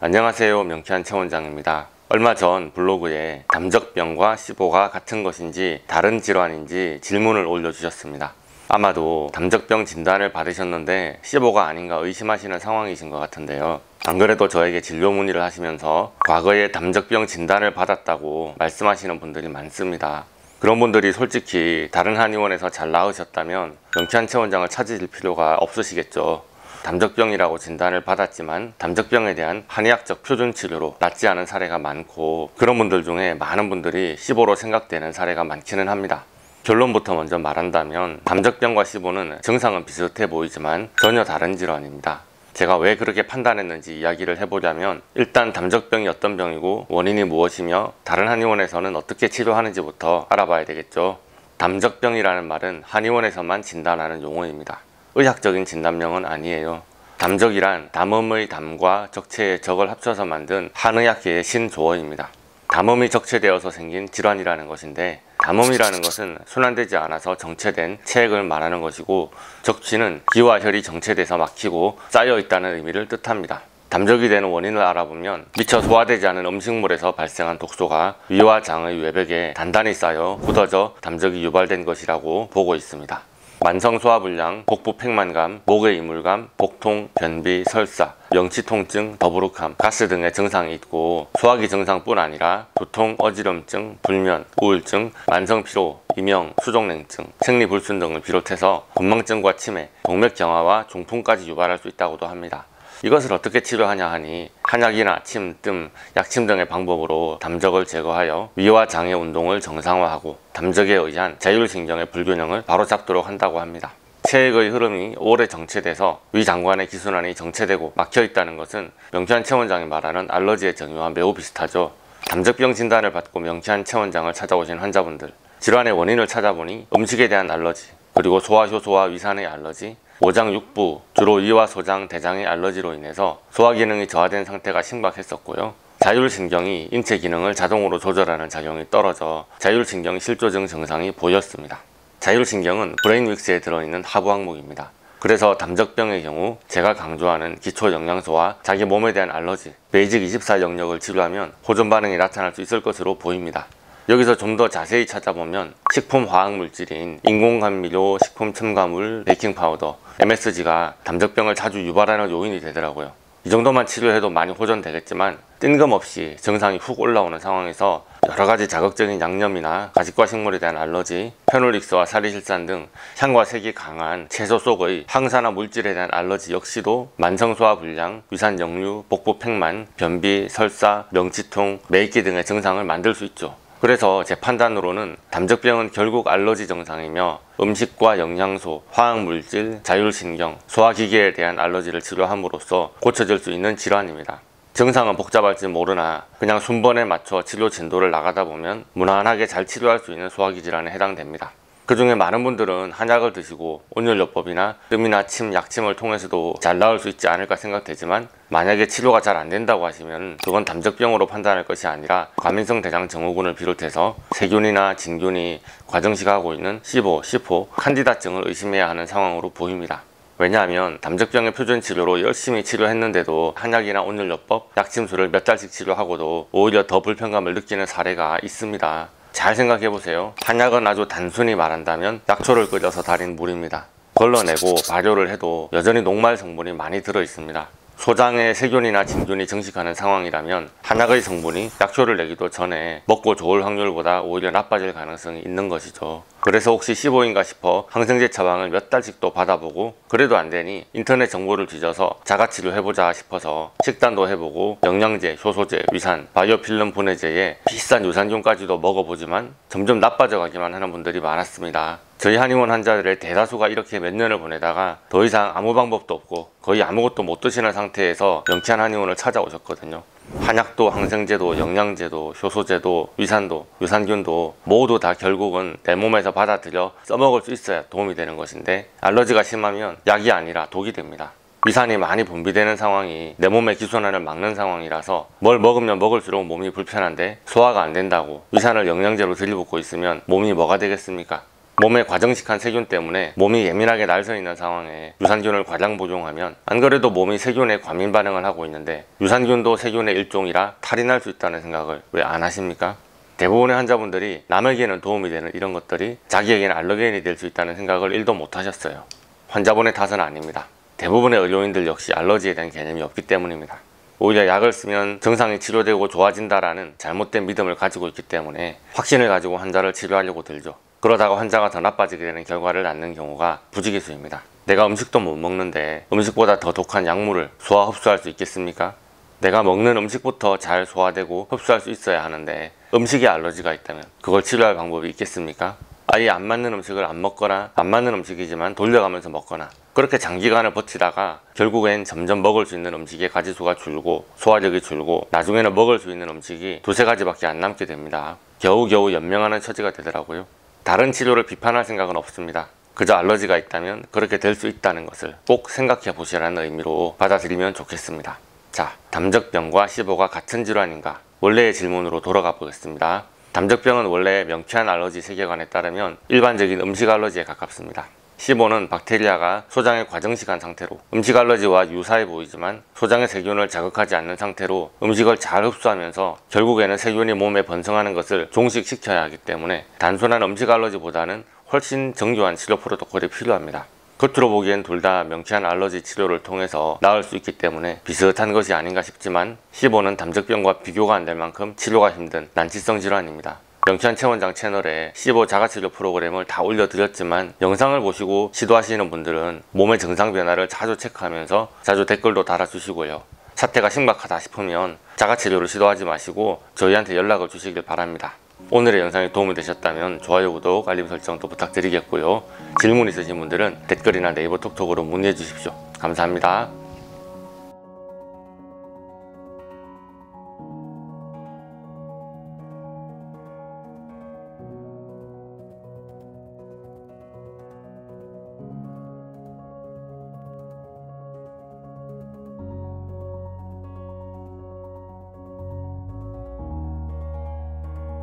안녕하세요, 명쾌한 최원장입니다. 얼마 전 블로그에 담적병과 시보가 같은 것인지 다른 질환인지 질문을 올려주셨습니다. 아마도 담적병 진단을 받으셨는데 시보가 아닌가 의심하시는 상황이신 것 같은데요. 안 그래도 저에게 진료 문의를 하시면서 과거에 담적병 진단을 받았다고 말씀하시는 분들이 많습니다. 그런 분들이 솔직히 다른 한의원에서 잘 나으셨다면 명쾌한 최원장을 찾으실 필요가 없으시겠죠. 담적병이라고 진단을 받았지만 담적병에 대한 한의학적 표준 치료로 낫지 않은 사례가 많고, 그런 분들 중에 많은 분들이 시보로 생각되는 사례가 많기는 합니다. 결론부터 먼저 말한다면 담적병과 시보는 증상은 비슷해 보이지만 전혀 다른 질환입니다. 제가 왜 그렇게 판단했는지 이야기를 해보자면, 일단 담적병이 어떤 병이고 원인이 무엇이며 다른 한의원에서는 어떻게 치료하는지부터 알아봐야 되겠죠. 담적병이라는 말은 한의원에서만 진단하는 용어입니다. 의학적인 진단명은 아니에요. 담적이란 담음의 담과 적체의 적을 합쳐서 만든 한의학계의 신조어입니다. 담음이 적체되어서 생긴 질환이라는 것인데, 담음이라는 것은 순환되지 않아서 정체된 체액을 말하는 것이고, 적취는 기와 혈이 정체돼서 막히고 쌓여있다는 의미를 뜻합니다. 담적이 되는 원인을 알아보면 미처 소화되지 않은 음식물에서 발생한 독소가 위와 장의 외벽에 단단히 쌓여 굳어져 담적이 유발된 것이라고 보고 있습니다. 만성소화불량, 복부 팽만감, 목의 이물감, 복통, 변비, 설사, 명치통증, 더부룩함, 가스 등의 증상이 있고, 소화기 증상뿐 아니라 두통, 어지럼증, 불면, 우울증, 만성피로, 이명, 수족냉증, 생리불순 등을 비롯해서 건망증과 치매, 동맥경화와 중풍까지 유발할 수 있다고도 합니다. 이것을 어떻게 치료하냐 하니, 한약이나 침, 뜸, 약침 등의 방법으로 담적을 제거하여 위와 장의 운동을 정상화하고 담적에 의한 자율신경의 불균형을 바로잡도록 한다고 합니다. 체액의 흐름이 오래 정체돼서 위장관의 기순환이 정체되고 막혀있다는 것은 명쾌한 최원장이 말하는 알러지의 정의와 매우 비슷하죠. 담적병 진단을 받고 명쾌한 최원장을 찾아오신 환자분들, 질환의 원인을 찾아보니 음식에 대한 알러지, 그리고 소화효소와 위산의 알러지, 오장 육부, 주로 위와 소장, 대장의 알러지로 인해서 소화기능이 저하된 상태가 심각했었고요. 자율신경이 인체 기능을 자동으로 조절하는 작용이 떨어져 자율신경 실조증 증상이 보였습니다. 자율신경은 브레인 윅스에 들어있는 하부 항목입니다. 그래서 담적병의 경우 제가 강조하는 기초 영양소와 자기 몸에 대한 알러지, 베이직 24 영역을 치료하면 호전 반응이 나타날 수 있을 것으로 보입니다. 여기서 좀 더 자세히 찾아보면 식품 화학물질인 인공감미료, 식품 첨가물, 베이킹파우더, MSG가 담적병을 자주 유발하는 요인이 되더라고요. 이 정도만 치료해도 많이 호전되겠지만 뜬금없이 증상이 훅 올라오는 상황에서 여러가지 자극적인 양념이나 가식과 식물에 대한 알러지, 페놀릭스와 사리실산 등 향과 색이 강한 채소 속의 항산화 물질에 대한 알러지 역시도 만성소화불량, 위산역류, 복부 팽만, 변비, 설사, 명치통, 매익기 등의 증상을 만들 수 있죠. 그래서 제 판단으로는 담적병은 결국 알러지 증상이며 음식과 영양소, 화학물질, 자율신경, 소화기계에 대한 알러지를 치료함으로써 고쳐질 수 있는 질환입니다. 증상은 복잡할지 모르나 그냥 순번에 맞춰 치료 진도를 나가다 보면 무난하게 잘 치료할 수 있는 소화기 질환에 해당됩니다. 그 중에 많은 분들은 한약을 드시고 온열요법이나 뜸이나 침, 약침을 통해서도 잘 나을 수 있지 않을까 생각되지만, 만약에 치료가 잘 안된다고 하시면 그건 담적병으로 판단할 것이 아니라 과민성 대장 증후군을 비롯해서 세균이나 진균이 과정식하고 있는 시보, 시포, 칸디다증을 의심해야 하는 상황으로 보입니다. 왜냐하면 담적병의 표준 치료로 열심히 치료했는데도 한약이나 온열요법, 약침술을 몇 달씩 치료하고도 오히려 더 불편감을 느끼는 사례가 있습니다. 잘 생각해보세요. 한약은 아주 단순히 말한다면 약초를 끓여서 달인 물입니다. 걸러내고 발효를 해도 여전히 녹말 성분이 많이 들어있습니다. 소장에 세균이나 진균이 증식하는 상황이라면 한약의 성분이 약초를 내기도 전에 먹고 좋을 확률보다 오히려 나빠질 가능성이 있는 것이죠. 그래서 혹시 시보인가 싶어 항생제 처방을 몇 달씩 또 받아보고 그래도 안되니 인터넷 정보를 뒤져서 자가치료 해보자 싶어서 식단도 해보고 영양제, 효소제, 위산, 바이오필름 분해제에 비싼 유산균까지도 먹어보지만 점점 나빠져 가기만 하는 분들이 많았습니다. 저희 한의원 환자들의 대다수가 이렇게 몇 년을 보내다가 더 이상 아무 방법도 없고 거의 아무것도 못 드시는 상태에서 명쾌한 한의원을 찾아오셨거든요. 한약도 항생제도 영양제도 효소제도 위산도 유산균도 모두 다 결국은 내 몸에서 받아들여 써먹을 수 있어야 도움이 되는 것인데, 알러지가 심하면 약이 아니라 독이 됩니다. 위산이 많이 분비되는 상황이 내 몸의 기순환을 막는 상황이라서 뭘 먹으면 먹을수록 몸이 불편한데 소화가 안 된다고 위산을 영양제로 들이붓고 있으면 몸이 뭐가 되겠습니까? 몸에 과정식한 세균 때문에 몸이 예민하게 날서 있는 상황에 유산균을 과장 복용하면 안 그래도 몸이 세균에 과민 반응을 하고 있는데 유산균도 세균의 일종이라 탈이 날 수 있다는 생각을 왜 안 하십니까? 대부분의 환자분들이 남에게는 도움이 되는 이런 것들이 자기에게는 알러겐이 될 수 있다는 생각을 1도 못 하셨어요. 환자분의 탓은 아닙니다. 대부분의 의료인들 역시 알러지에 대한 개념이 없기 때문입니다. 오히려 약을 쓰면 증상이 치료되고 좋아진다라는 잘못된 믿음을 가지고 있기 때문에 확신을 가지고 환자를 치료하려고 들죠. 그러다가 환자가 더 나빠지게 되는 결과를 낳는 경우가 부지기수입니다. 내가 음식도 못 먹는데 음식보다 더 독한 약물을 소화 흡수할 수 있겠습니까? 내가 먹는 음식부터 잘 소화되고 흡수할 수 있어야 하는데 음식에 알러지가 있다면 그걸 치료할 방법이 있겠습니까? 아예 안 맞는 음식을 안 먹거나 안 맞는 음식이지만 돌려가면서 먹거나 그렇게 장기간을 버티다가 결국엔 점점 먹을 수 있는 음식의 가지수가 줄고 소화력이 줄고 나중에는 먹을 수 있는 음식이 두세 가지밖에 안 남게 됩니다. 겨우겨우 연명하는 처지가 되더라고요. 다른 치료를 비판할 생각은 없습니다. 그저 알러지가 있다면 그렇게 될 수 있다는 것을 꼭 생각해 보시라는 의미로 받아들이면 좋겠습니다. 자, 담적병과 시보가 같은 질환인가? 원래의 질문으로 돌아가 보겠습니다. 담적병은 원래 명쾌한 알러지 세계관에 따르면 일반적인 음식 알러지에 가깝습니다. 시보는 박테리아가 소장에 과정식한 상태로 음식 알러지와 유사해 보이지만 소장의 세균을 자극하지 않는 상태로 음식을 잘 흡수하면서 결국에는 세균이 몸에 번성하는 것을 종식시켜야 하기 때문에 단순한 음식 알러지보다는 훨씬 정교한 치료 프로토콜이 필요합니다. 겉으로 보기엔 둘 다 명쾌한 알러지 치료를 통해서 나을 수 있기 때문에 비슷한 것이 아닌가 싶지만 시보는 담적병과 비교가 안 될 만큼 치료가 힘든 난치성 질환입니다. 명쾌한 최원장 채널에 시보 자가치료 프로그램을 다 올려드렸지만 영상을 보시고 시도하시는 분들은 몸의 증상 변화를 자주 체크하면서 자주 댓글도 달아주시고요. 사태가 심각하다 싶으면 자가치료를 시도하지 마시고 저희한테 연락을 주시길 바랍니다. 오늘의 영상이 도움이 되셨다면 좋아요, 구독, 알림 설정도 부탁드리겠고요. 질문 있으신 분들은 댓글이나 네이버 톡톡으로 문의해 주십시오. 감사합니다.